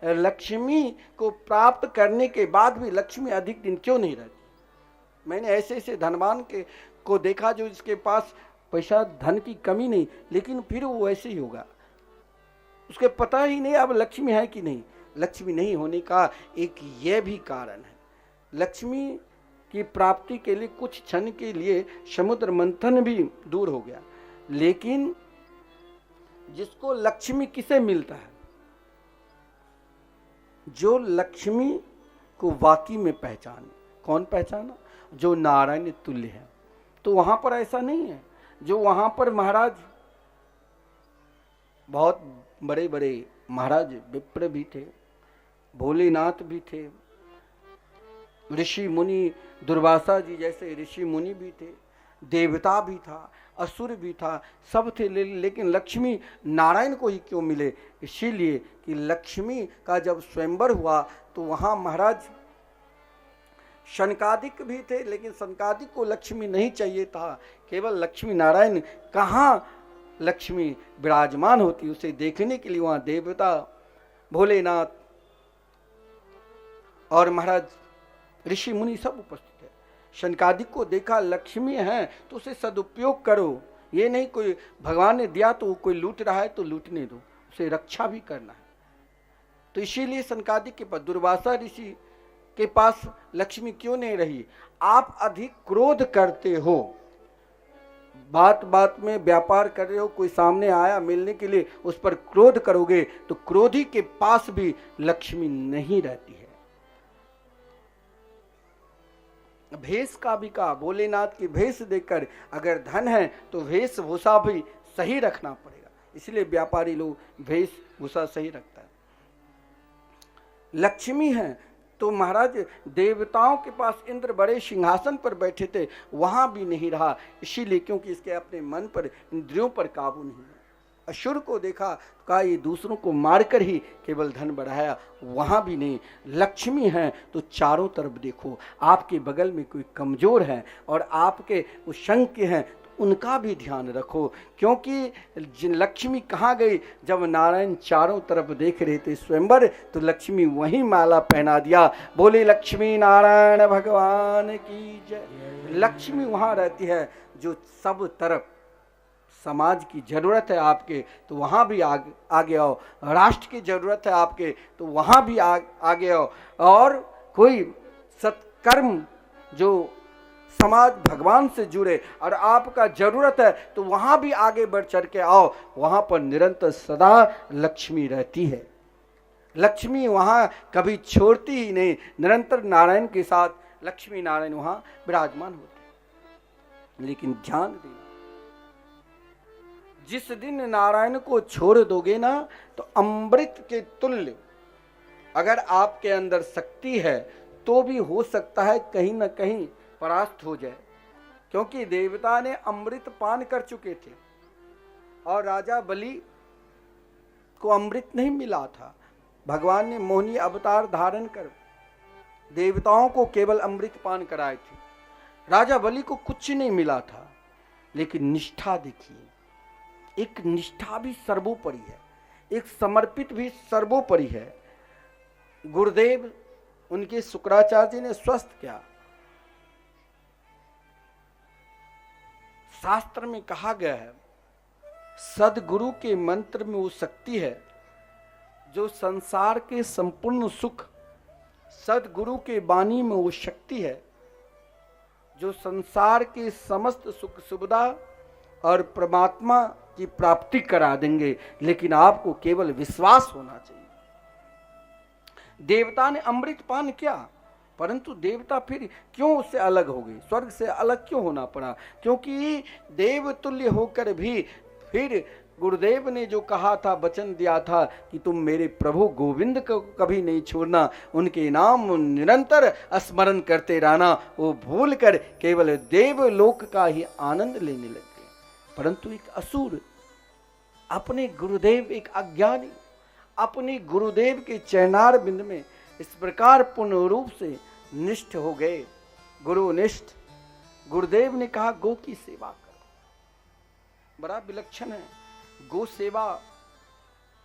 लक्ष्मी को प्राप्त करने के बाद भी लक्ष्मी अधिक दिन क्यों नहीं रहती? मैंने ऐसे ऐसे धनवान को देखा जो इसके पास पैसा धन की कमी नहीं, लेकिन फिर वो वैसे ही होगा, उसके पता ही नहीं अब लक्ष्मी है कि नहीं। लक्ष्मी नहीं होने का एक यह भी कारण है। लक्ष्मी की प्राप्ति के लिए कुछ क्षण के लिए समुद्र मंथन भी दूर हो गया, लेकिन जिसको लक्ष्मी किसे मिलता है? जो लक्ष्मी को वाकई में पहचाने। कौन पहचाना? जो नारायण तुल्य है। तो वहां पर ऐसा नहीं है। जो वहां पर महाराज, बहुत बड़े बड़े महाराज विप्र भी थे, भोलेनाथ भी थे, ऋषि मुनि, दुर्वासा जी जैसे ऋषि मुनि भी थे, देवता भी था, असुर भी था, सब थे, लेकिन लक्ष्मी नारायण को ही क्यों मिले? इसीलिए कि लक्ष्मी का जब स्वयंवर हुआ तो वहां महाराज शनकादिक भी थे, लेकिन शनकादिक को लक्ष्मी नहीं चाहिए था, केवल लक्ष्मी नारायण। कहाँ लक्ष्मी विराजमान होती उसे देखने के लिए वहां देवता, भोलेनाथ और महाराज ऋषि मुनि सब उपस्थित है। शनकादिक को देखा लक्ष्मी है तो उसे सदुपयोग करो, ये नहीं कोई भगवान ने दिया तो कोई लूट रहा है तो लूटने दो, उसे रक्षा भी करना है। तो इसीलिए शनकादिक के पास, दुर्वासा ऋषि के पास लक्ष्मी क्यों नहीं रही? आप अधिक क्रोध करते हो, बात बात में व्यापार कर रहे हो, कोई सामने आया मिलने के लिए उस पर क्रोध करोगे तो क्रोधी के पास भी लक्ष्मी नहीं रहती है। भेष का भी कहा, भोलेनाथ की भेष देखकर अगर धन है तो वेशभूषा भी सही रखना पड़ेगा, इसलिए व्यापारी लोग वेशभूषा सही रखता है। लक्ष्मी है तो महाराज देवताओं के पास इंद्र बड़े सिंहासन पर बैठे थे, वहां भी नहीं रहा, इसीलिए क्योंकि इसके अपने मन पर, इंद्रियों पर काबू नहीं है। असुर को देखा, कहा ये दूसरों को मारकर ही केवल धन बढ़ाया, वहां भी नहीं। लक्ष्मी है तो चारों तरफ देखो, आपके बगल में कोई कमजोर है और आपके उस शंक्य हैं, उनका भी ध्यान रखो, क्योंकि लक्ष्मी कहाँ गई? जब नारायण चारों तरफ देख रहे थे स्वयंवर, तो लक्ष्मी वहीं माला पहना दिया। बोले लक्ष्मी नारायण भगवान की जय। लक्ष्मी वहां रहती है जो सब तरफ समाज की जरूरत है आपके तो वहां भी आगे आओ, राष्ट्र की जरूरत है आपके तो वहां भी आगे आओ, और कोई सत्कर्म जो समाज भगवान से जुड़े और आपका जरूरत है तो वहां भी आगे बढ़ चढ़ के आओ, वहां पर निरंतर सदा लक्ष्मी रहती है। लक्ष्मी वहां कभी छोड़ती ही नहीं, निरंतर नारायण के साथ लक्ष्मी नारायण वहां विराजमान होते। लेकिन ध्यान देना, जिस दिन नारायण को छोड़ दोगे ना तो अमृत के तुल्य अगर आपके अंदर शक्ति है तो भी हो सकता है कहीं ना कहीं परास्त हो जाए, क्योंकि देवता ने अमृत पान कर चुके थे और राजा बलि को अमृत नहीं मिला था। भगवान ने मोहिनी अवतार धारण कर देवताओं को केवल अमृत पान कराए थे, राजा बलि को कुछ नहीं मिला था। लेकिन निष्ठा देखिए, एक निष्ठा भी सर्वोपरि है, एक समर्पित भी सर्वोपरि है। गुरुदेव उनके शुक्राचार्य जी ने स्वस्थ किया। शास्त्र में कहा गया है, सदगुरु के मंत्र में वो शक्ति है जो संसार के संपूर्ण सुख, सदगुरु के वाणी में वो शक्ति है जो संसार के समस्त सुख सुविधा और परमात्मा की प्राप्ति करा देंगे, लेकिन आपको केवल विश्वास होना चाहिए। देवता ने अमृत पान किया, परंतु देवता फिर क्यों उससे अलग हो गए? स्वर्ग से अलग क्यों होना पड़ा? क्योंकि देवतुल्य होकर भी फिर गुरुदेव ने जो कहा था, वचन दिया था कि तुम मेरे प्रभु गोविंद को कभी नहीं छोड़ना, उनके नाम निरंतर स्मरण करते रहना, वो भूल कर केवल देवलोक का ही आनंद लेने लगे। परंतु एक असुर, अपने गुरुदेव, एक अज्ञानी अपने गुरुदेव के चरणार बिंद में इस प्रकार पूर्ण रूप से निष्ठ हो गए, गुरुनिष्ठ। गुरुदेव ने कहा गो की सेवा करो। बड़ा विलक्षण है, गो सेवा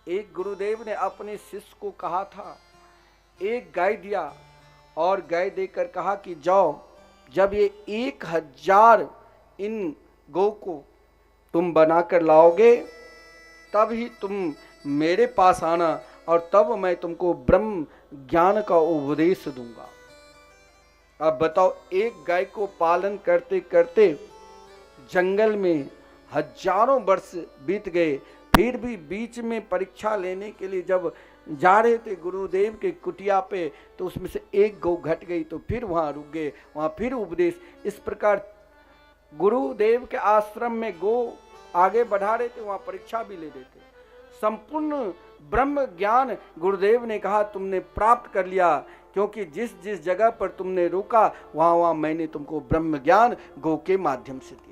एक गुरुदेव ने अपने शिष्य को कहा था, एक गाय दिया और गाय देकर कहा कि जाओ, जब ये 1000 इन गौ को तुम बनाकर लाओगे तब ही तुम मेरे पास आना और तब मैं तुमको ब्रह्म ज्ञान का उपदेश दूंगा। अब बताओ, एक गाय को पालन करते करते जंगल में हजारों वर्ष बीत गए, फिर भी बीच में परीक्षा लेने के लिए जब जा रहे थे गुरुदेव के कुटिया पे, तो उसमें से एक गौ घट गई, तो फिर वहां रुक गए, वहां फिर उपदेश। इस प्रकार गुरुदेव के आश्रम में गो आगे बढ़ा रहे थे, वहां परीक्षा भी ले रहे थे। संपूर्ण ब्रह्म ज्ञान गुरुदेव ने कहा तुमने प्राप्त कर लिया, क्योंकि जिस जिस जगह पर तुमने रोका वहां वहां मैंने तुमको ब्रह्म ज्ञान गौ के माध्यम से दिया।